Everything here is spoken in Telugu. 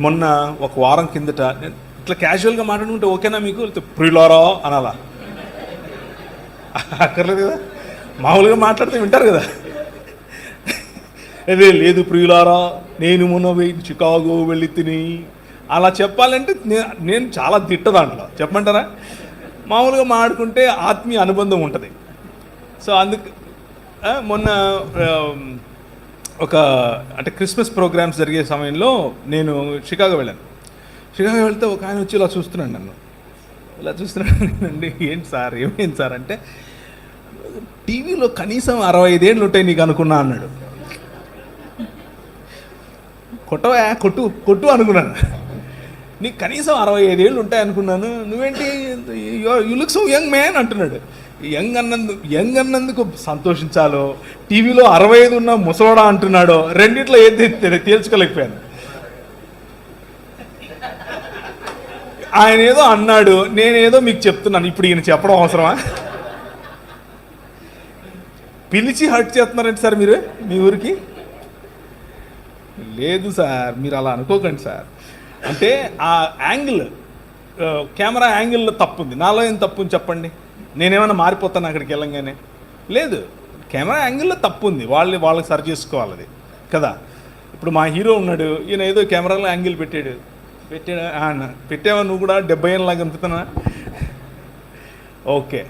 మొన్న ఒక వారం కిందట ఇట్లా క్యాజువల్గా మాట్లాడుకుంటే ఓకేనా మీకు ప్రియులారా అనాలా? అక్కర్లేదు కదా, మామూలుగా మాట్లాడితే వింటారు కదా. అదే లేదు ప్రియులారా, నేను మొన్న చికాగో వెళ్ళి తిని అలా చెప్పాలంటే నేను చాలా దిట్ట దాంట్లో చెప్పమంటారా. మామూలుగా మాట్లాడుకుంటే ఆత్మీయ అనుబంధం ఉంటుంది. సో అందుకు మొన్న ఒక అంటే క్రిస్మస్ ప్రోగ్రామ్స్ జరిగే సమయంలో నేను షికాగో వెళ్ళాను. షికాగో వెళ్తే ఒక ఆయన వచ్చి ఇలా చూస్తున్నాడు నన్ను, ఇలా చూస్తున్నాడు. ఏంటి సార్, ఏమైంది సార్ అంటే, టీవీలో కనీసం 65 ఏళ్ళు ఉంటాయి నీకు అనుకున్నా అన్నాడు. కొట్టవా కొట్టు కొట్టు అనుకున్నాను. నీకు కనీసం 65 ఏళ్ళు ఉంటాయి అనుకున్నాను, నువ్వేంటి you look so young man అంటున్నాడు. యంగ్ అన్నందుకు సంతోషించాలో, టీవీలో 65 ఉన్న ముసలోడా అంటున్నాడో, రెండిట్లో ఏది తేల్చుకోలేకపోయాను. ఆయన ఏదో అన్నాడు, నేనేదో మీకు చెప్తున్నాను. ఇప్పుడు ఈయన చెప్పడం అవసరమా? పిలిచి హర్ట్ చేస్తున్నారంటే సార్ మీరు మీ ఊరికి? లేదు సార్, మీరు అలా అనుకోకండి సార్. అంటే ఆ యాంగిల్, కెమెరా యాంగిల్లో తప్పు ఉంది. నాలో ఏం తప్పు ఉంది చెప్పండి? నేనేమైనా మారిపోతాను అక్కడికి వెళ్ళంగానే? లేదు, కెమెరా యాంగిల్లో తప్పు ఉంది, వాళ్ళకి సరి చేసుకోవాలి అది కదా. ఇప్పుడు మా హీరో ఉన్నాడు, ఈయన ఏదో కెమెరాలో యాంగిల్ పెట్టావా నువ్వు కూడా 70 ఏళ్ళలాగా అనుకుతున్నా? ఓకే,